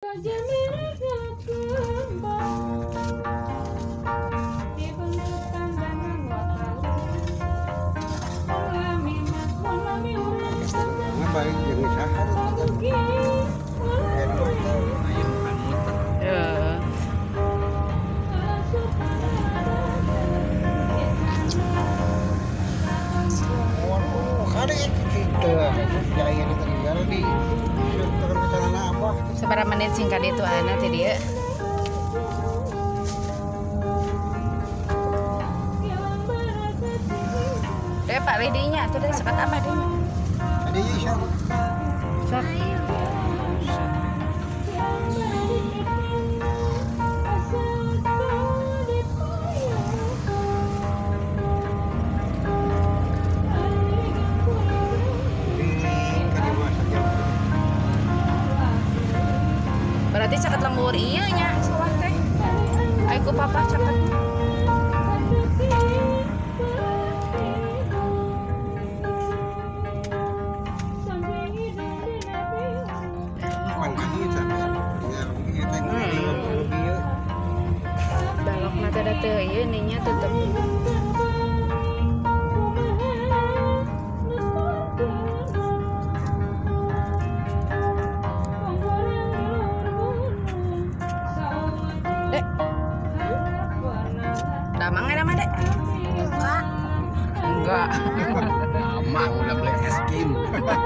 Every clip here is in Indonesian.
Baik yang usaha seberapa menit singkat itu anak tadi ya? Deh Pak Lidinya tuh deh sekat apa deh? ada ya Sok. Berarti caket lembur iya nya sawah teh. Aiku papa caket. Balok mata ada teh ieu ininya tetep. Dek. Damang nama Dek? Enggak. Damang udah beli es krim. Udah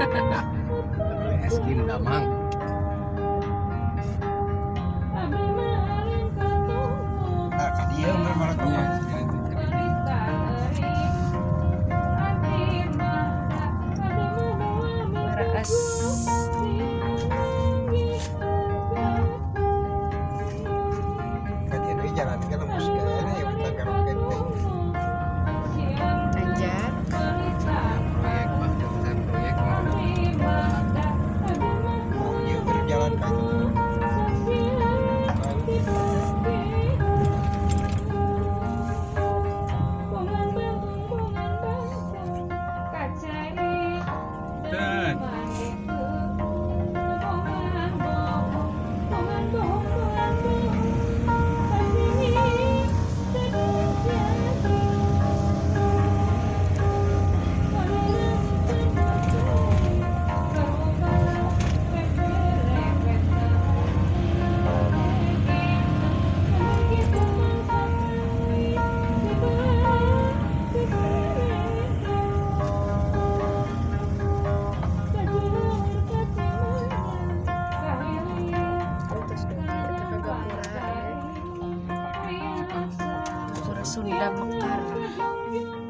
beli es krim Damang. Nah, dia malah kau Beras. kajian ini jalan kan lembus kayaknya ya kita garoket deh. Anjak. Proyek bahkan proyek mau dia berjalan kan. Sunda Mekar.